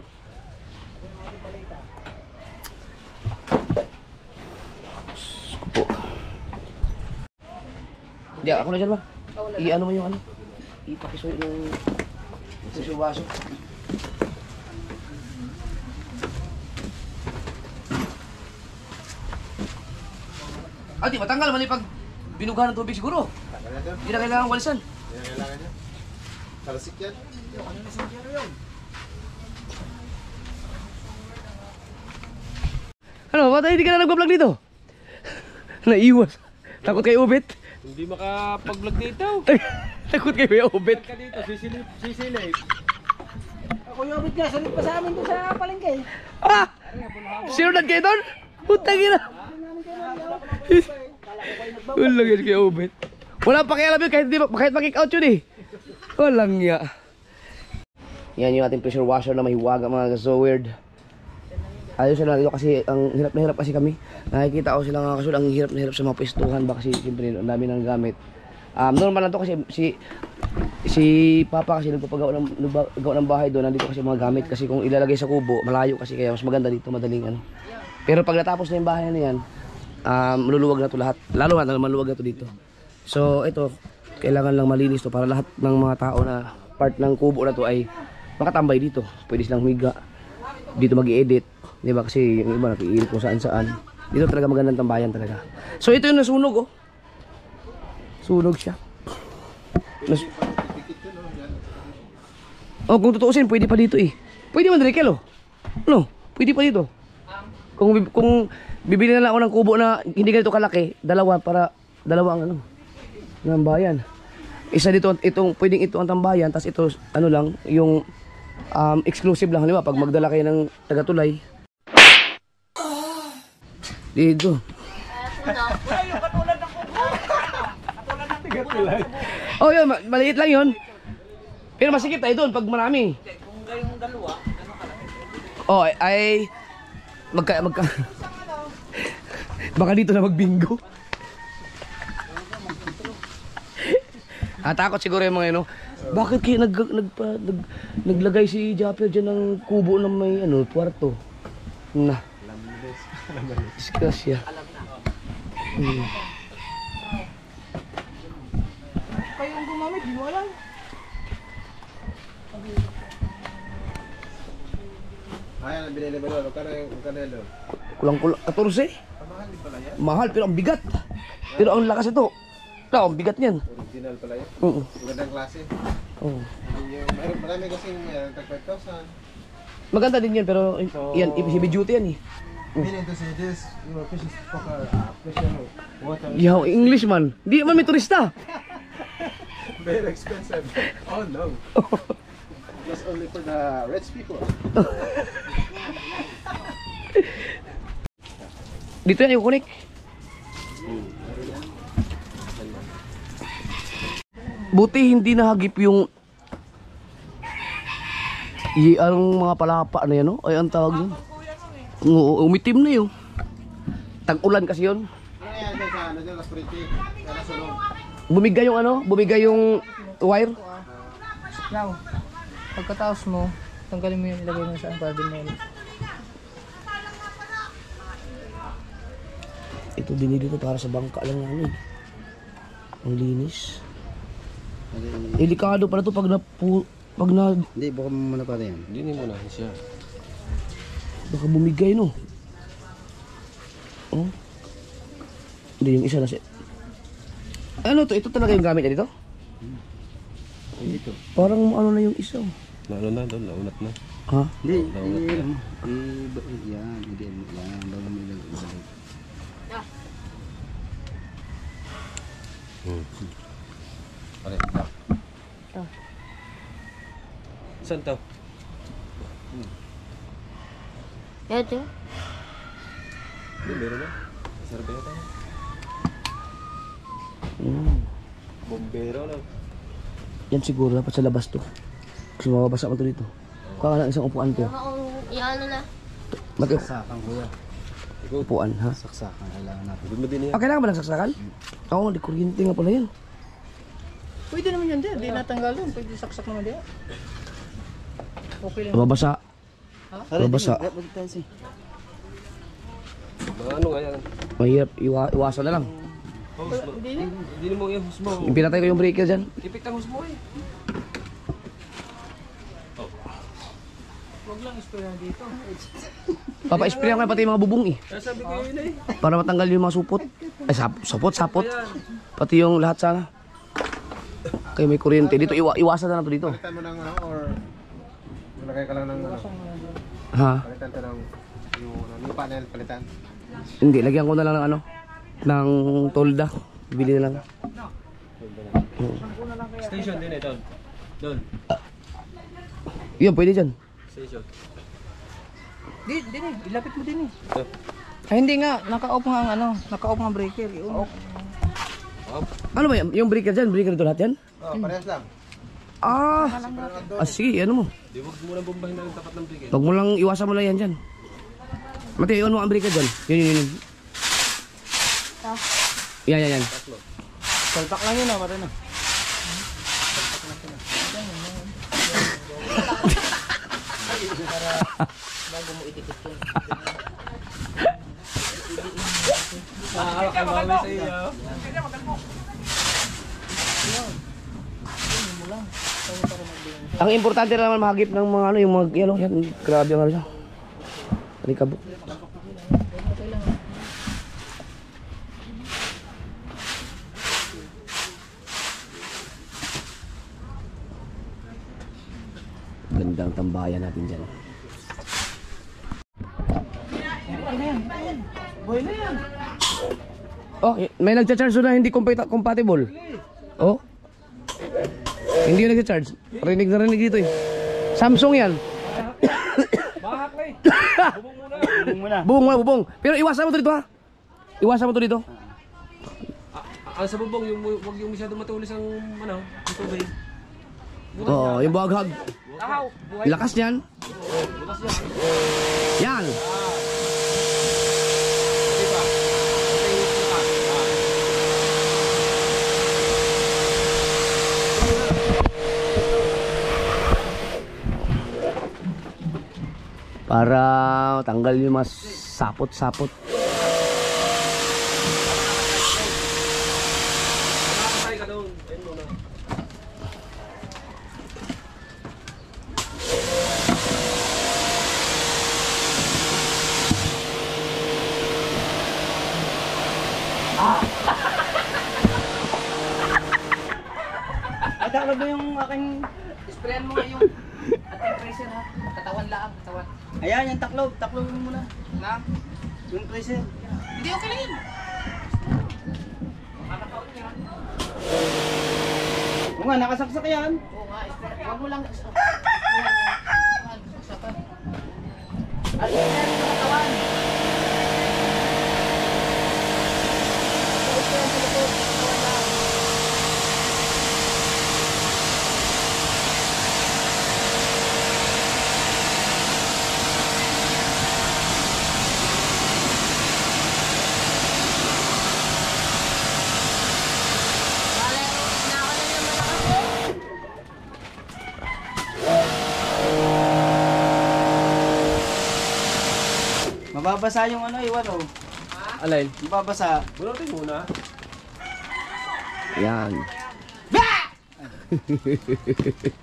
[SPEAKER 1] Skupo. Di ako na dyan ba? I-ano mo yung ano? Ipakisuyo yung susubaso. Di matanggal man pag binugahan ng tubig siguro.
[SPEAKER 4] Tanggal na dyan.
[SPEAKER 1] Hindi na kailangan walisan.
[SPEAKER 4] Yan ang kailangan niya. Talasik yan.
[SPEAKER 1] Ano, batay hindi ka na nag-vlog dito? Naiwas. Takot kay Ubit.
[SPEAKER 6] Hindi makapag-vlog dito.
[SPEAKER 1] Takot kay Ubit.
[SPEAKER 6] Ka dito, sisilip.
[SPEAKER 7] Ako yung obit nga, salit pa sa amin doon sa palengke.
[SPEAKER 1] Ah! Sinunod kayo doon? Putang ina. Walang yan kay Ubit. Wala pakialam yun kahit, kahit mag-kick out yun eh. Walang ya. Yan yung ating pressure washer na may hiwaga mga ka-Zowerd. Ayos na dito kasi ang hirap na hirap kasi kami. Nakikita ko sila mga kasul, ang hirap na hirap sa mga pwestuhan ba kasi siyempre ang dami ng gamit. Normal lang to kasi si Papa kasi nagpapagawa ng bahay doon. Nandito kasi mga gamit kasi kung ilalagay sa kubo, malayo kasi kaya mas maganda dito, madaling ano. Pero pag natapos na yung bahay na yan, maluluwag na to lahat. Lalo na maluwag na to dito. So ito, kailangan lang malinis to para lahat ng mga tao na part ng kubo na to ay makatambay dito. Pwede silang humiga. Dito mag-i-edit. Diba kasi yung iba nakiilit kung saan saan. Dito talaga magandang tambayan talaga. So ito yung nasunog oh. Sunog siya. Oh, kung tutuusin, pwede pa dito eh. Pwede man Rikel oh. No, pwede pa dito. Kung bibili na lang ako ng kubo na hindi ganito kalaki, dalawa ang ano, ng bayan. Isa dito, pwedeng ito ang tambayan, tapos ito, ano lang, yung exclusive lang, di ba? Pag magdala kayo ng taga-tulay. Dito. Oh, yun, maliit lang yun. Pero masikip tayo doon pag marami.
[SPEAKER 2] Kung kayong dalawa, ano kalaki?
[SPEAKER 1] Oh, ay magka baka dito na magbingo. Takot siguro yung mga ano. Bakit kayo naglagay si Japper dyan ng kubo na may ano, kwarto? Na. Discuss ya.
[SPEAKER 7] Kayong gumamit, di mo alam.
[SPEAKER 4] Ayan, ang binili mo doon. Magkano yan doon?
[SPEAKER 1] Kulang 14. Mahal pero ang bigat. Pero ang lakas ito. Ang bigat niyan.
[SPEAKER 4] Original pala yun.
[SPEAKER 1] Oo.
[SPEAKER 4] Magandang klase.
[SPEAKER 1] Oo.
[SPEAKER 4] Marami kasing tag 5,000.
[SPEAKER 1] Maganda din yan pero yan heavy duty yan eh.
[SPEAKER 4] Meaning to say this, your fish is pressure water.
[SPEAKER 1] Yaw, English man. Di man may turista.
[SPEAKER 4] Very expensive. Oh no. Just only for the rich people.
[SPEAKER 1] Dito yan yung kunik. Buti hindi nahagip yung ang mga palapa na yan, no? Ay, ang tawag yun. Umitim na yun. Tag-ulan kasi yun.
[SPEAKER 4] Ano yan sa ano dyan, las 20? Nasunog.
[SPEAKER 1] Bumigay yung ano? Bumigay yung wire.
[SPEAKER 5] Now, pagkatapos mo, tanggalin mo yung ilagay mo saan para din mo.
[SPEAKER 1] Ito binili ko para sa bangka lang ano eh. Ang linis. Delikado pala to pag
[SPEAKER 8] Hindi, baka muna pa rin.
[SPEAKER 4] Hindi mo na siya.
[SPEAKER 1] baka bumigay no. Oh. Hindi yung isa na siya. Ano to? Ito talaga yung gamit niya dito?
[SPEAKER 8] Dito.
[SPEAKER 1] Parang ano na yung isa.
[SPEAKER 4] Naano na doon, naunat na.
[SPEAKER 1] Ha?
[SPEAKER 8] Hindi, yan, hindi, yan, bago mo ilagay.
[SPEAKER 4] Pare, na. Saan to?
[SPEAKER 3] Ito.
[SPEAKER 4] Hindi, meron na. Sarap yata. Bombero na.
[SPEAKER 1] Yan siguro dapat sa labas to. Kasi mababasa man to dito. Kuha ka ng isang upuan to.
[SPEAKER 3] Iano na.
[SPEAKER 1] Mati
[SPEAKER 8] Saksakan kuya.
[SPEAKER 1] upuan ha.
[SPEAKER 8] Saksakan, kailangan natin.
[SPEAKER 4] Hindi mo din yan.
[SPEAKER 1] Kailangan ba ng saksakan? Oo, di kuryente nga pala yan.
[SPEAKER 5] Pwede naman yan din, di natanggalin. Pwede saksak naman din. Okay lang.
[SPEAKER 1] Mababasa.
[SPEAKER 8] Sorry,
[SPEAKER 1] Mabasa.
[SPEAKER 4] Mga ano nga yan?
[SPEAKER 1] Mahirap iwasan na lang.
[SPEAKER 4] Hindi mo i-hus mo.
[SPEAKER 1] Pinatay ko yung breaker dyan.
[SPEAKER 4] Ipik ang hus mo eh.
[SPEAKER 5] Huwag lang istorya dito.
[SPEAKER 1] Papa-spray ko pati yung mga bubong eh.
[SPEAKER 4] Sabi ko yun eh.
[SPEAKER 1] Para matanggal yung mga supot. Ay, sapot. Pati yung lahat sana. Kaya may kuryente. Dito, iwasan na lang to dito.
[SPEAKER 4] Palitan mo ng ano or malagay ka lang ng ano.
[SPEAKER 1] Ha?
[SPEAKER 4] Palitan to ng yung panel, palitan.
[SPEAKER 1] Hindi, lagyan ko na lang ng ano. Ng tolda. Bili na lang.
[SPEAKER 4] Station din eh, doon. Doon.
[SPEAKER 1] Yun, pwede dyan.
[SPEAKER 4] Station.
[SPEAKER 5] Din eh, ilapit mo din eh. Ay hindi nga, naka-off nga ang ano, naka-off nga breaker.
[SPEAKER 1] Ano ba yan? Yung breaker dyan? Breaker dito lahat yan?
[SPEAKER 4] Oh, parehas lang.
[SPEAKER 1] Sige, ano mo?
[SPEAKER 6] Di wag mo lang bombahin na yung tapat ng brigade.
[SPEAKER 1] Huwag mo lang, iwasan mo lang yan dyan. Mati, iwan mo ang brika dyan. Yun. Yan.
[SPEAKER 7] Salpak lang yun, pare na.
[SPEAKER 5] Bago mo itikit yun.
[SPEAKER 6] Kamawi sa iyo.
[SPEAKER 1] Ang importante na naman mahagip ng mga ano, yung mga yellow. Yan, grabe ang ano siya. Alikabok. Gandang tambayan natin dyan. Oh, may nagcha-charge na hindi compatible. Oh. Hindi yung nagcha-charge. Rinig na rinig dito eh. Samsung yan. Bubong. Pero iwasan mo to dito ha. Iwasan mo to dito.
[SPEAKER 6] Sa bubong, wag yung masyado matulis ang ano, yung tubig.
[SPEAKER 1] Oh, yung buhaghag. Lakas niyan. Yan. Para tanggal yung mas sapot-sapot.
[SPEAKER 6] Ay ka doon. Ayun muna.
[SPEAKER 7] Natalo ba yung aking...
[SPEAKER 5] Sprayan mo nga yung ating pressure ha. Katawan lang, katawan.
[SPEAKER 7] Ayan, yung taklob. Taklob mo muna.
[SPEAKER 5] Na?
[SPEAKER 7] Yung tracer.
[SPEAKER 5] Hindi okay lang yun.
[SPEAKER 7] Oo nga, nakasaksak yan.
[SPEAKER 5] Oo nga, huwag mo lang.
[SPEAKER 7] Mababasa yung ano, iwan oh.
[SPEAKER 1] Alay.
[SPEAKER 7] Mababasa.
[SPEAKER 6] Bunutin muna.
[SPEAKER 1] Yan.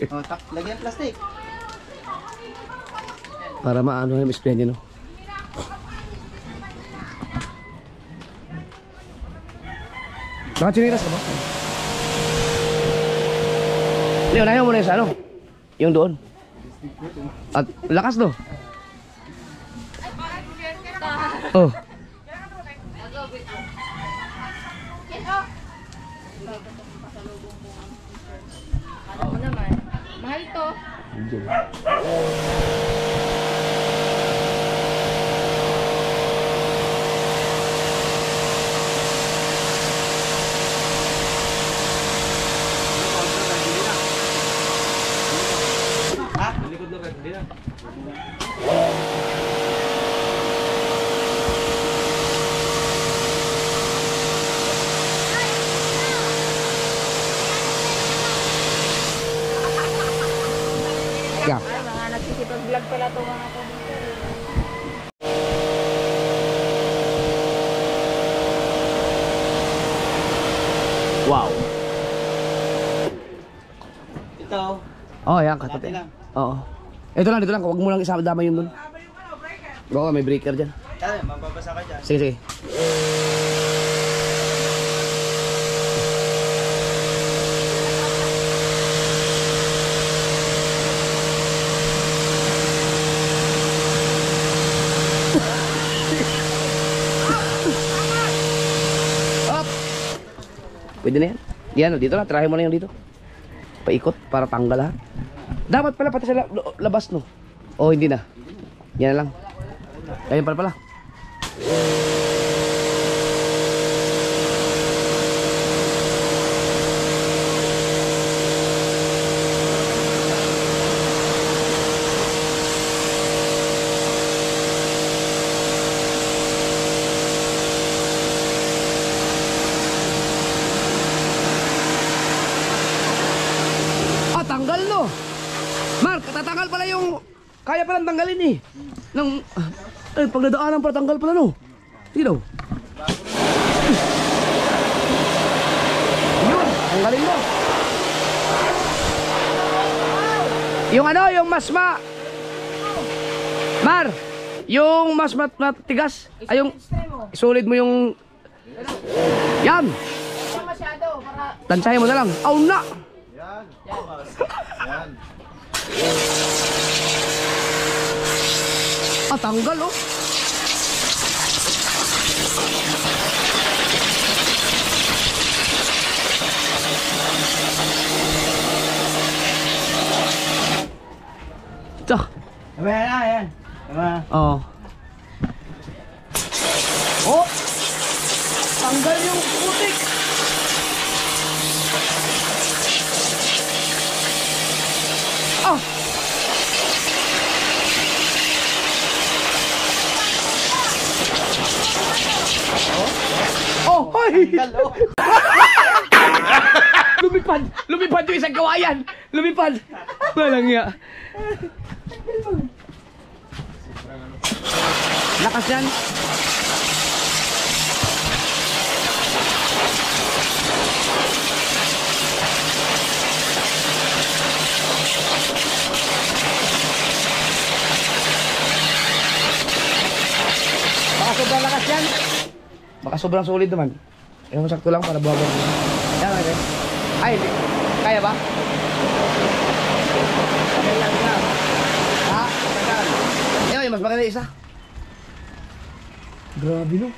[SPEAKER 7] Oh, lagyan plastic.
[SPEAKER 1] Para maano yung spray niyo, no? Nakachinilas ka ba? Leo, unahin mo muna yung sa ano? Yung doon. At lakas no? Oh.
[SPEAKER 3] Alam mo naman. Mahal to.
[SPEAKER 6] Likod na rin. Hindi na.
[SPEAKER 1] Yeah.
[SPEAKER 3] Ay, mga nagsisipag-vlog pala to mga komputer.
[SPEAKER 1] Wow.
[SPEAKER 7] Ito.
[SPEAKER 1] Oh, yan
[SPEAKER 7] Dati
[SPEAKER 1] katabi.
[SPEAKER 7] lang.
[SPEAKER 1] Oo. Ito lang, dito lang. Huwag mo lang isama dama yun doon. Oo, may breaker dyan.
[SPEAKER 7] Tara, mababasa ka dyan.
[SPEAKER 1] Sige, sige. Up! Pwede na yan. Yan, dito na. Tirahin mo na yung dito. Paikot para tanggal lahat. Dapat pala pati sa labas, no? O, hindi na. Yan na lang. Ayan pala. kaya palang tanggalin eh. Nang, pag nadaanan pala, tanggal pala no. Sige daw. Yun, tanggalin mo. Yung ano, yung masma. Mar, yung mas matigas. Ay, yung solid mo yung... Yan.
[SPEAKER 3] Hindi masyado para
[SPEAKER 1] Tansyahin mo na lang. Aw na.
[SPEAKER 4] Yan. Yan.
[SPEAKER 1] Ah, tanggal oh. Tsak.
[SPEAKER 7] Tama na, yan. Tama.
[SPEAKER 1] Oh. Oh. Tanggal yung putik. Ah. Oh, hoy! Lumipad! Lumipad yung isang kawayan! Lumipad! Walang nga. Lakas yan. Baka sobrang lakas yan. Baka sobrang solid naman. Yung sakto lang para buhagon. Yan, okay. Ay, hindi. Kaya ba? Okay lang na. Ha? Yan, mas maganda isa. Grabe no.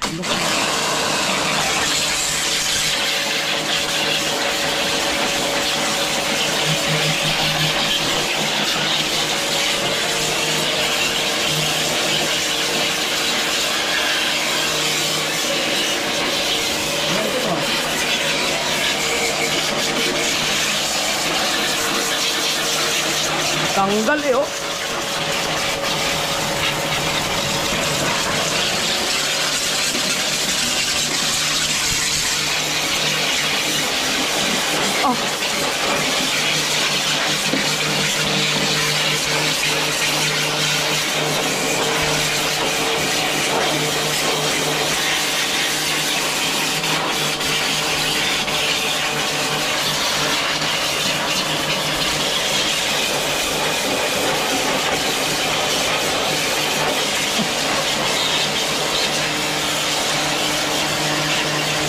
[SPEAKER 1] Tanggal eh oh. Oh.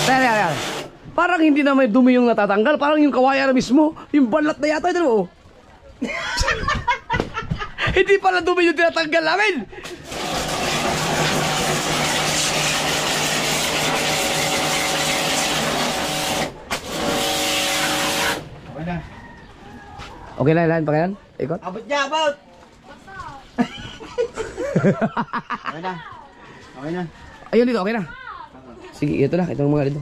[SPEAKER 1] Tara. Parang hindi na may dumi yung natatanggal, parang yung kawayan na mismo, yung balat na yata ito oh. Hindi pala dumi yung tinatanggal namin.
[SPEAKER 7] Okay na.
[SPEAKER 1] Okay na, ilahan pa kayan? Ikot?
[SPEAKER 7] Abot niya, abot! Okay na. Okay na.
[SPEAKER 1] Ayun dito, okay na. Sige, ito na, itong mga dito.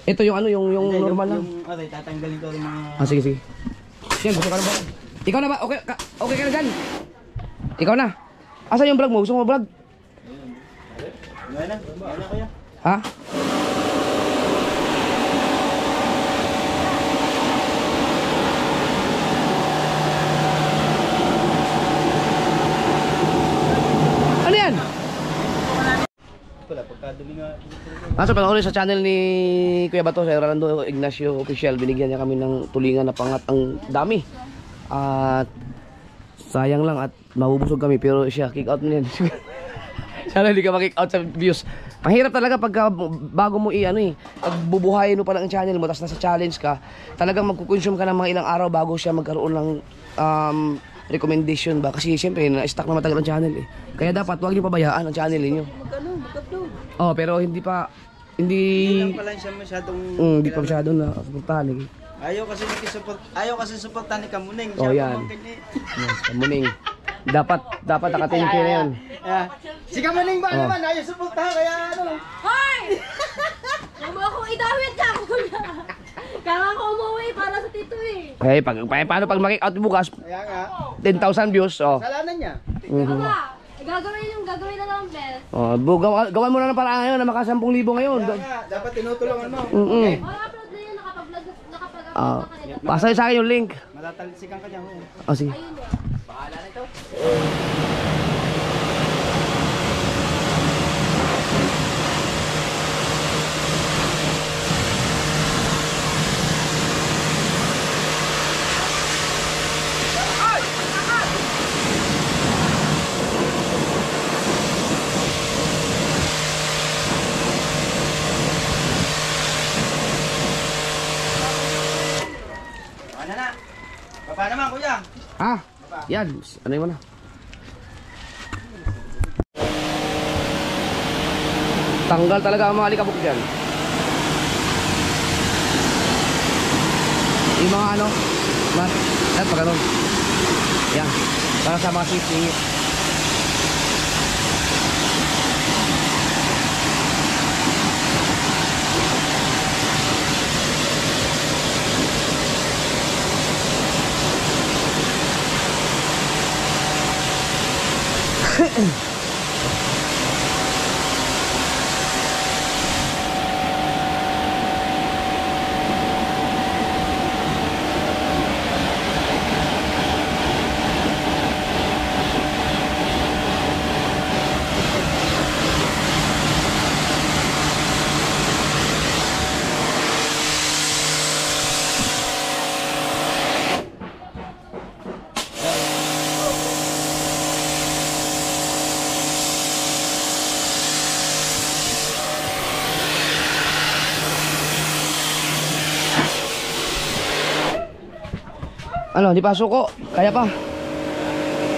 [SPEAKER 1] Ito yung ano, yung
[SPEAKER 7] Hindi,
[SPEAKER 1] normal lang.
[SPEAKER 7] Yung, okay, tatanggalin ko rin mga...
[SPEAKER 1] Ah, sige. Yan, gusto ka na ba? Ikaw na ba? Okay ka na dyan? Ikaw na. Asan yung vlog mo? Gusto mo vlog?
[SPEAKER 7] Okay na. Okay na, kuya.
[SPEAKER 1] Ha? Ano yan?
[SPEAKER 7] Wala, pagkadumi nga.
[SPEAKER 1] Nasa panoorin sa channel ni Kuya Bato, sa Rolando Ignacio Official, binigyan niya kami ng tulingan na pangat ang dami. At sayang lang at mabubusog kami, pero siya kick out mo yan. Sana hindi ka ma-kick out sa views. Mahirap talaga pag bago mo pag bubuhayin mo pa lang ang channel mo, tapos nasa challenge ka, talagang magkukonsume ka ng mga ilang araw bago siya magkaroon ng recommendation ba. Kasi siyempre, na-stuck na matagal ang channel eh. Kaya dapat huwag niyo pabayaan ang channel niyo. Oh, pero hindi
[SPEAKER 7] Hindi lang pala siya masyadong...
[SPEAKER 1] hindi pa masyado na suportahan eh.
[SPEAKER 7] Ayaw kasi supportan ni Kamuning.
[SPEAKER 1] Oh,
[SPEAKER 7] Siya
[SPEAKER 1] yan.
[SPEAKER 7] pamangkin niya.
[SPEAKER 1] Yes, Kamuning. Dapat nakatingin na yan.
[SPEAKER 7] Ah, si Kamuning ba
[SPEAKER 1] Oh.
[SPEAKER 7] naman? Ayaw supportahan kaya ano lang.
[SPEAKER 3] Hoy! Huwag mo akong idawit dyan, kuya. Kaya ako umuwi para sa tito eh.
[SPEAKER 1] Okay, paano pag mag-kick out bukas,
[SPEAKER 7] Kaya nga.
[SPEAKER 1] 10,000 views, oh.
[SPEAKER 7] Kasalanan niya.
[SPEAKER 3] Aba, gagawin na lang, best.
[SPEAKER 1] Oh, gawan mo na ng paraan ngayon na maka 10,000 ngayon.
[SPEAKER 7] Kaya nga. Dapat tinutulungan mo.
[SPEAKER 1] Okay.
[SPEAKER 3] Upload na yun, nakapag-upload
[SPEAKER 1] Ah,
[SPEAKER 3] na kanina.
[SPEAKER 1] pasay sa akin yung link.
[SPEAKER 7] Matatalsikan ka niya.
[SPEAKER 1] Oh, sige.
[SPEAKER 3] Ayun yun. ito.
[SPEAKER 7] Ano na? Baba naman, kuya.
[SPEAKER 1] Ha? Yan. Ano yung ano? Tanggal talaga ang mga alikabok dyan. Yung mga ano? Yan, pag ano? Yan. Para sa mga sisingit. Ano, di pa suko? Kaya pa?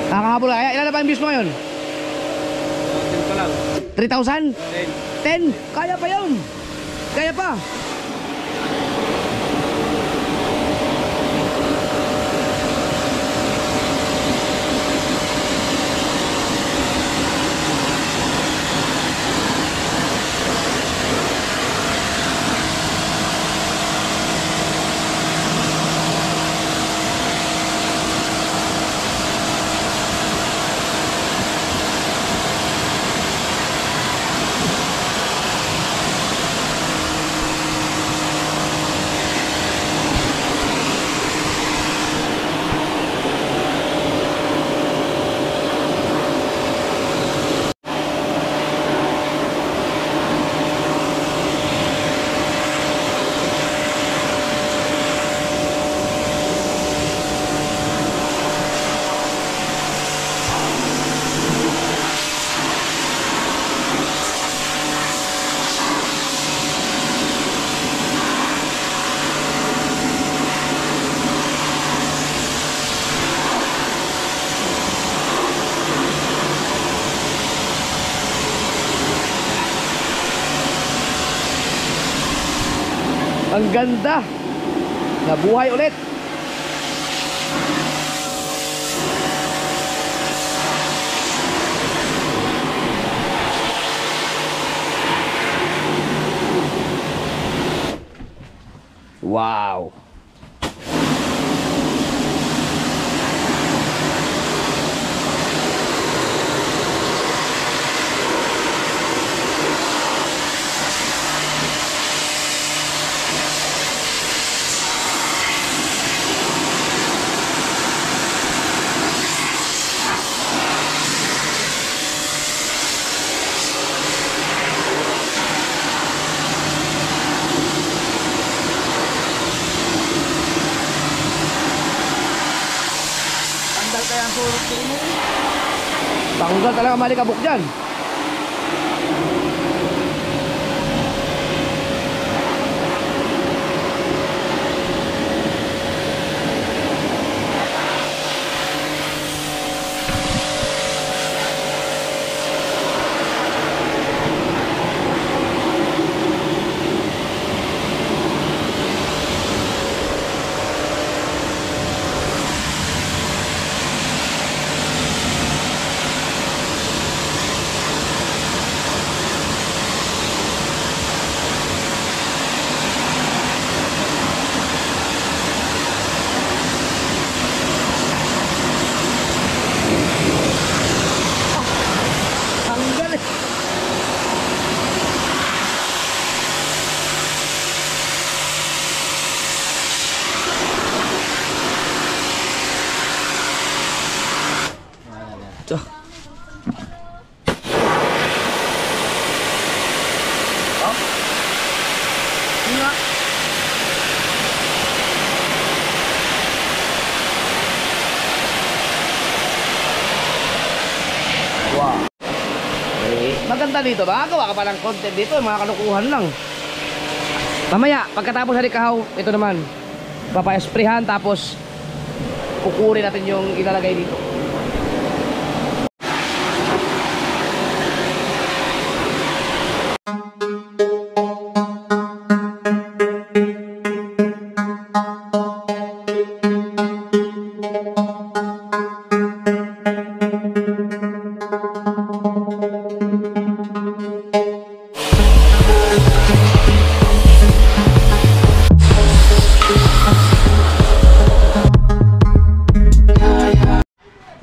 [SPEAKER 1] Nakakahabol na. Ilan na ba yung views mo ngayon?
[SPEAKER 6] 10 pa lang.
[SPEAKER 1] 3,000? 10? Kaya pa yun. Kaya pa. Ang ganda. Nabuhay ulit. Wow. Tanggal talaga malikabok dyan. pumunta dito, makagawa ka pa ng content dito, mga kalukuhan lang. Mamaya, pagkatapos hari kahaw, ito naman, papayasprehan tapos kukurin natin yung ilalagay dito.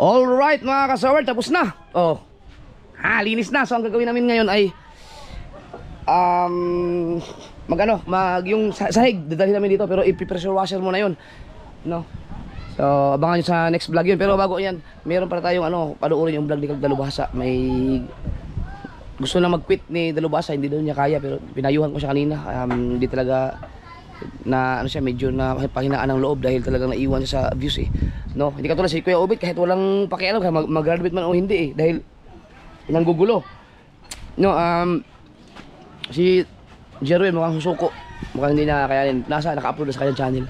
[SPEAKER 1] Alright mga kasawer, tapos na. Oh. Linis na. So ang gagawin namin ngayon ay yung sahig dadalhin namin dito pero i-pressure washer muna 'yon. No. So abangan niyo sa next vlog 'yun. Pero bago 'yan, meron para tayong panuorin yung vlog ni Kag Dalubhasa. May gusto na mag-quit ni Dalubhasa, hindi daw niya kaya pero pinayuhan ko siya kanina. Hindi talaga na siya medyo na panghinaan ng loob dahil talagang naiwan siya sa views no, hindi katulad si Kuya Obit kahit walang pakialam mag-graduate man o hindi dahil nanggugulo no. Si Jeroen mukhang susuko, mukhang hindi na kakayanin, naka-upload na sa kanyang channel.